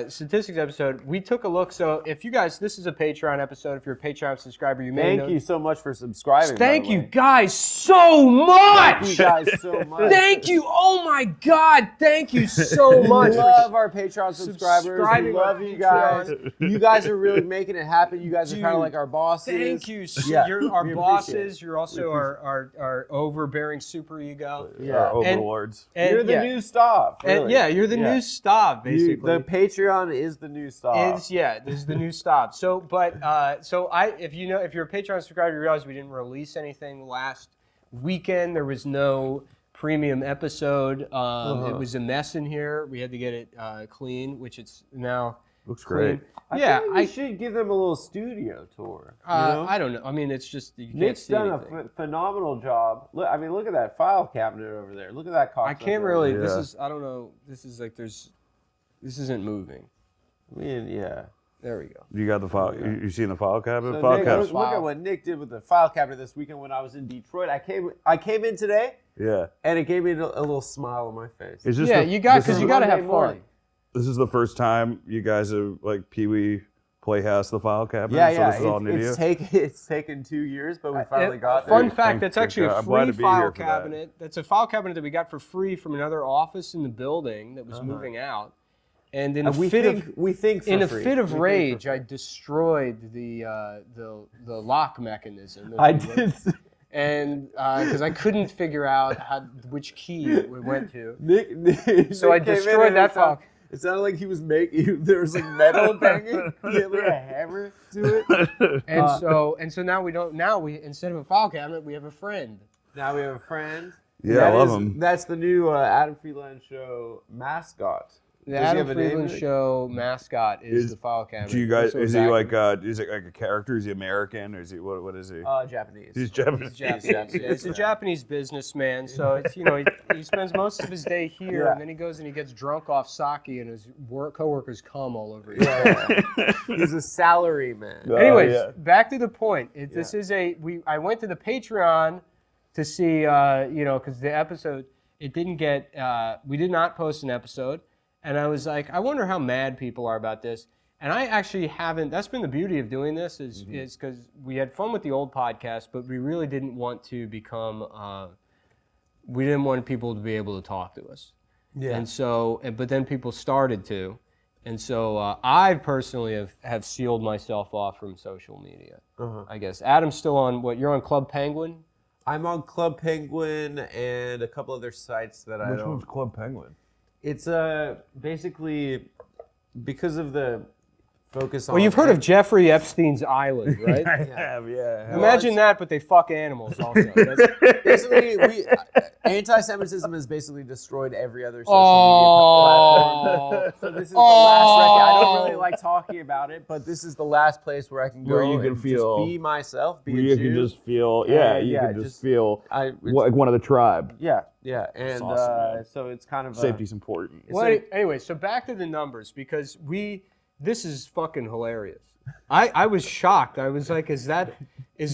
statistics episode. We took a look. So if you guys, this is a Patreon episode. If you're a Patreon subscriber, you may know. Thank you so much for subscribing. Thank you guys so much. Thank you guys so much. Thank you. Oh my God. Thank you so much. We love our Patreon subscribers. We love you guys. You guys are really making it happen. You guys are kind of like our bosses. Thank you. Yeah, You're our bosses. You're also our overbearing superego. Yeah. Our overlords. And you're the new staff. Really. And yeah, you're the new staff, basically. The Patreon is the new staff. This is the new staff. So, if you're a Patreon subscriber, you realize we didn't release anything last weekend. There was no premium episode. It was a mess in here. We had to get it clean, which it's now. Looks clean. great. I should give them a little studio tour. You know? I don't know. I mean, it's just you Nick's can't see done anything. a phenomenal job. Look, look at that file cabinet over there. Look at that cocktail. I can't really. Yeah. This is. I don't know. This is like there's. This isn't moving. I mean, yeah. There we go. You got the file. You seen the file cabinet? So File Nick, cabinet. look at what Nick did with the file cabinet this weekend when I was in Detroit. I came in today, Yeah. and it gave me a little smile on my face. Is this Yeah, the- you got this because is- you got to have Monday fun. morning. This is the first time you guys have like Pee Wee Playhouse the file cabinet. Yeah, so yeah. This is all new to you. It's taken 2 years, but we finally got Fun there. fact, that's actually a I'm glad free to be file here for that. cabinet. That's a file cabinet that we got for free from another office in the building that was moving out. And in a we fit think of we think for in a free. fit of We think for rage, free. I destroyed the lock mechanism. I did. And because I couldn't figure out which key it went to. Nick So I came in destroyed and that file. It sounded like he was making. There was like metal banging. He had like a hammer to it. And so now we don't. Now we instead of a file cabinet, we have a friend. Now we have a friend. Yeah, I love him. That's the new Adam Friedland show mascot. The Does he Adam have a name? Friedland show mascot is the file cabinet. Do you guys? So Is he back- like? Is it like a character? Is he American? Or is he what is he? Japanese. He's Japanese. Japanese. Yeah, he's a Japanese businessman, so it's he spends most of his day here, Yeah. and then he goes and he gets drunk off sake, and his coworkers come all over. He's a salary man. Anyways, yeah. back to the point. This is I went to the Patreon to see because the episode it didn't get we did not post an episode, and I was like, I wonder how mad people are about this. And I actually haven't. That's been the beauty of doing this is because we had fun with the old podcast, but we really didn't want to become. We didn't want people to be able to talk to us. Yeah. And so, but then people started to, and so I personally have sealed myself off from social media. I guess Adam's still on what? You're on Club Penguin. I'm on Club Penguin and a couple other sites that I Which don't. one's Club Penguin? It's basically because of the focus on. Well, you've heard of Jeffrey Epstein's Island, right? I have, yeah. Imagine that, but they fuck animals also. basically, anti-Semitism has basically destroyed every other social media platform. So this is the last record. I don't really like talking about it, but this is the last place where I can go Where you can and feel- just be myself, be Where a you Jew. can just feel, you can just feel it's- like one of the tribe. Yeah, and awesome, man. so it's kind of Safety's important. Well, anyway, so back to the numbers because this is fucking hilarious. I was shocked. I was like, is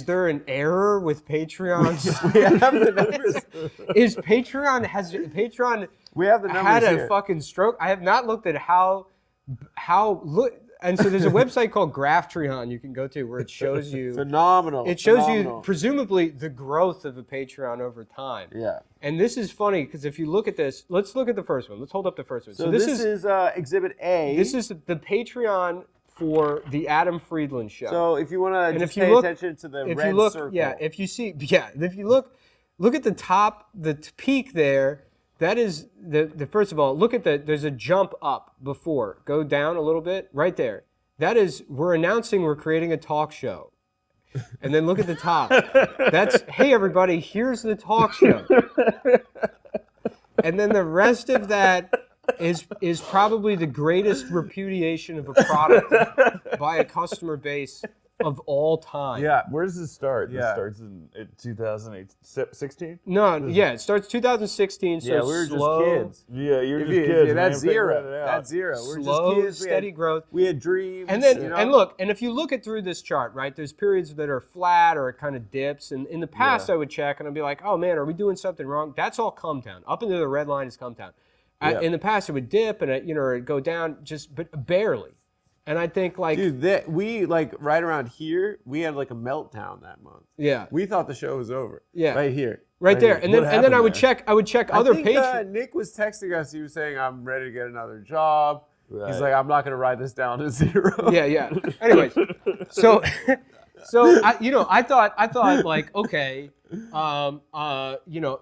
there an error with Patreon? We have the numbers. Patreon We have the numbers had a here. fucking stroke? I have not looked at how and so there's a website called Graphtreon you can go to where it shows you Phenomenal. It shows phenomenal. you presumably the growth of a Patreon over time. Yeah. And this is funny because if you look at this, let's look at the first one. Let's hold up the first one. So this is Exhibit A. This is the Patreon for the Adam Friedland show. So if you want to just if you pay look- attention to the if red you look, circle. if you look at the top, peak there. That is the first of all. Look at there's a jump up before. Go down a little bit right there. That is we're announcing we're creating a talk show. And then look at the top. That's hey everybody, here's the talk show. And then the rest of that is probably the greatest repudiation of a product by a customer base of all time. Yeah. Where does this start? Yeah. This starts in 2016? No, yeah, it starts 2016, so Yeah, we were slow, just kids. Yeah, you're If just you- kids. yeah, man. that's Figuring zero. it out. That's zero. We're slow, just kids. steady growth. We had dreams. And then, you know? and look, and if you look at through this chart, right, there's periods that are flat or it kind of dips. And in the past, I would check and I'd be like, oh man, are we doing something wrong? That's all come down. Up into the red line is come down. In the past, it would dip and or it'd go down but barely. And I think like, dude, we like right around here, we had like a meltdown that month. Yeah, we thought the show was over. Yeah, right here, right there. And then I would check other pages. Nick was texting us. He was saying, "I'm ready to get another job." Right. He's like, "I'm not going to write this down to 0." Yeah. Anyways, so I thought like, okay,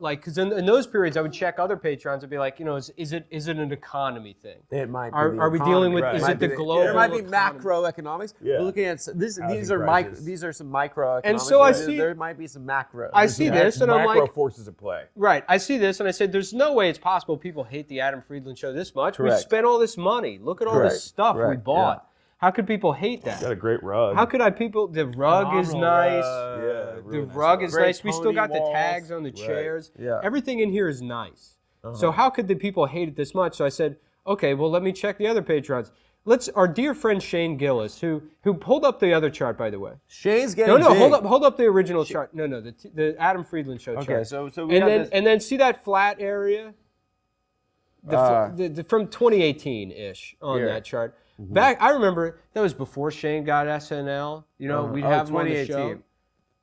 like, because in those periods I would check other patrons and be like, is it an economy thing? It might be. Are we dealing with? Is it the global? There might be economy? macroeconomics. Yeah. We're looking at this. These are some microeconomics. And so I see there might be some macro. I see this and I'm macro like, forces at play. Right. I see this and I said, there's no way it's possible people hate the Adam Friedland show this much. Correct. We spent all this money. Look at all this stuff we bought. How could people hate that? Got a great rug. How could the rug is nice. Yeah, The rug is nice. We still got the walls. tags on the chairs. Yeah. Everything in here is nice. So how could the people hate it this much? So I said, okay, well, let me check the other patrons. Our dear friend Shane Gillis, who pulled up the other chart, by the way. Shane's getting big. Hold up the original chart. No, the Adam Friedland show chart. Okay, so we and then see that flat area? From 2018-ish on that chart. Back, I remember that was before Shane got SNL. We'd have him on the show.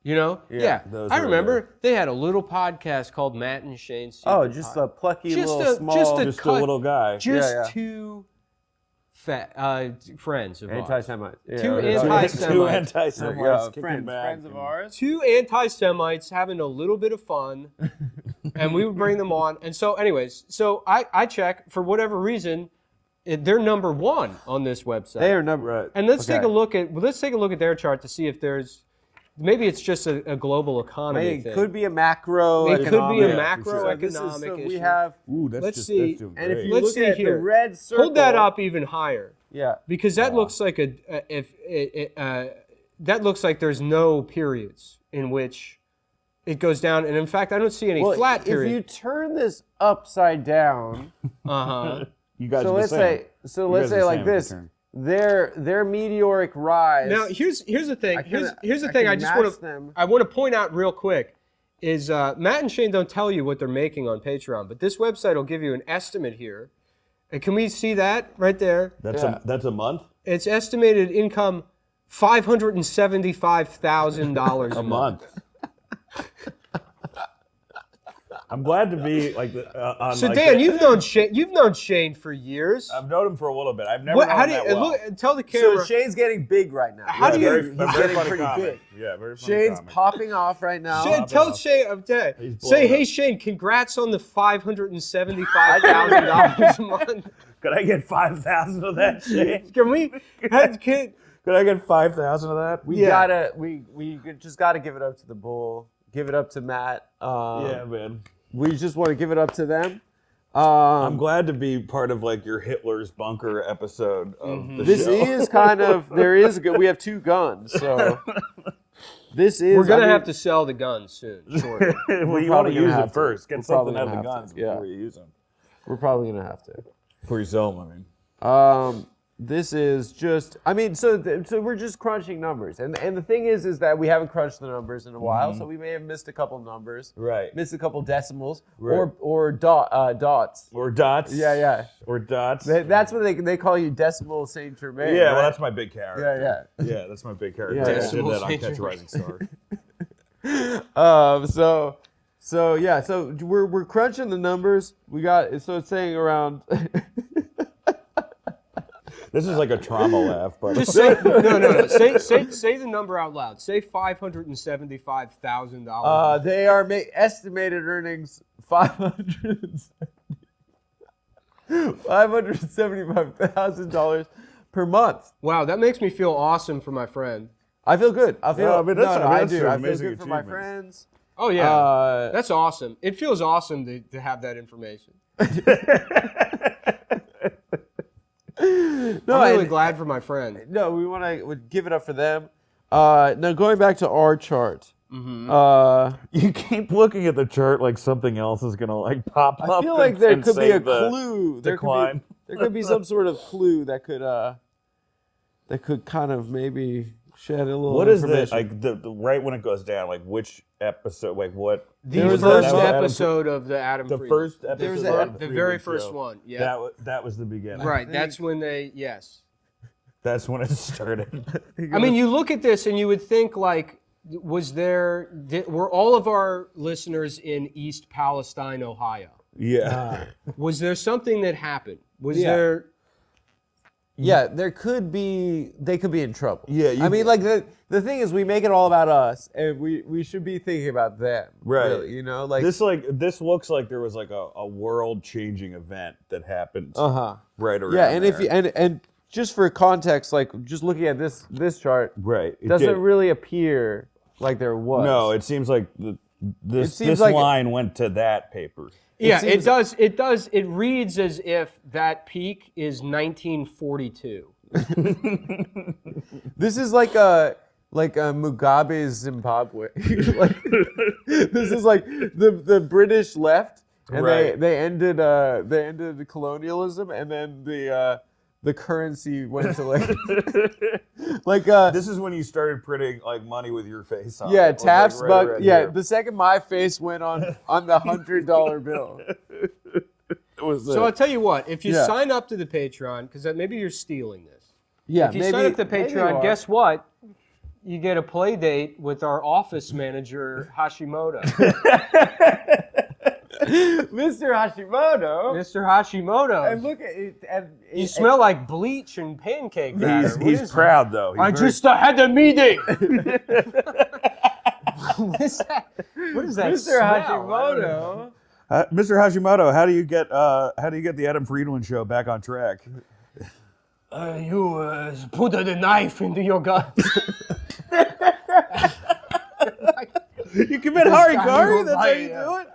2018. Yeah. Those I were remember they had a little podcast called Matt and Shane's Secret Oh, just a plucky little small. just a little guy. Just two friends of ours. Anti-Semites. Two anti-Semites. Two anti-Semites. Friends of ours. Two anti-Semites having a little bit of fun, and we would bring them on. And so, anyways, I check for whatever reason, they're number one on this website. They are number. Right. And let's take a look at their chart to see if there's. Maybe it's just a global economy thing. It could be a macro. It could be a Yeah, macroeconomic issue. We have. Ooh, that's Let's just see. That's doing And if great. you Let's look see at here. the red circle. Hold that up even higher. Yeah. Because that looks like that looks like there's no periods in which it goes down. And in fact, I don't see any flat periods. If you turn this upside down. You guys So are let's the same. let's say like this. Their meteoric rise. Now here's the thing. Here's the I thing. can I just match want to point out real quick is Matt and Shane don't tell you what they're making on Patreon, but this website will give you an estimate here. And can we see that right there? That's a month. It's estimated income $575,000 a month. I'm glad to be like on. So like Dan, the, you've known Shane for years. I've known him for a little bit. I've never known him that well. Tell the camera. So Shane's getting big right now. How do you? Very getting funny pretty comic. big. Yeah, very funny Shane's comic. popping off right now. Shane, tell Shane. Say, blowing hey up. Shane, congrats on the $575,000 a month. Could I get 5,000 of that, Shane? Can we? Could I get 5,000 of that? We just gotta give it up to the bull. Give it up to Matt. Yeah, man. We just want to give it up to them. I'm glad to be part of like your Hitler's bunker episode of the This show. is kind of we have two guns, so this is. We're gonna have to sell the guns soon. Shortly. Well, you want probably to gonna use have it to. first. Get We're something probably out of the gonna have guns to, yeah. before you use them. We're probably gonna have to. Before you sell them, I mean. This is just. I mean, so we're just crunching numbers, and the thing is that we haven't crunched the numbers in a while, so we may have missed a couple numbers, Right. missed a couple decimals, Right. or dots. Or dots. Yeah. Or dots. That's what they call you, Decimal Saint Germain. Yeah, right? well, that's my big character. Yeah. Yeah, that's my big character. Yeah, I did Decimal that on Saint Catch a Germain. Rising Star. So we're crunching the numbers. We got so it's saying around. This is like a trauma laugh, but Just say no. Say the number out loud. Say $575,000. They are estimated earnings $575,000 per month. Wow, that makes me feel awesome for my friend. I feel good. I feel. Yeah, I mean, that's I that's do. an I feel amazing good for my achievement. friends. Oh yeah, that's awesome. It feels awesome to have that information. I'm really glad for my friend. No, we want to give it up for them. Now going back to our chart. you keep looking at the chart like something else is gonna like pop up. I feel like there could be a the clue. decline. There could be some sort of clue that could kind of maybe shed a little What is information. this? Like the right when it goes down, like which episode? Like what? The was first Adam- episode of the Adam The Friedland. first episode. There's of a- Adam The Friedland very first show. one. Yeah. That was the beginning. Right. That's when they. Yes. That's when it started. I mean, you look at this and you would think like, were all of our listeners in East Palestine, Ohio? Yeah. Was there something that happened? Was Yeah. there? Yeah, they could be in trouble. Yeah, I mean, like the thing is, we make it all about us, and we should be thinking about them. Right. Really, you know, like this looks like there was like a world-changing event that happened right around. Yeah, and there. if you and just for context, like just looking at this chart, right, it doesn't did. really appear like there was. No, it seems like this seems like- line went to that paper. Yeah, seems- it does. It does. It reads as if that peak is 1942. This is like Mugabe's Zimbabwe. Like, this is like the British left, and Right. they ended colonialism, and then the currency went to like This is when you started printing like money with your face on. yeah, it. Like, TAFS right buck. around Yeah, here. the second my face went on the $100 bill. It was So I'll tell you what. If you Yeah. sign up to the Patreon, because maybe you're stealing this. Yeah, If you sign up to the Patreon, guess what? You get a play date with our office manager Hashimoto. Mr. Hashimoto. Mr. Hashimoto. And look at it. And You smell like bleach and pancake batter. What he's is proud though. it? I He's very- just had a meeting. What is that? What is that? Mr. smell? Hashimoto. Mr. Hashimoto, how do you get the Adam Friedland show back on track? You put the knife into your gut. You commit harigari? That's how you do it?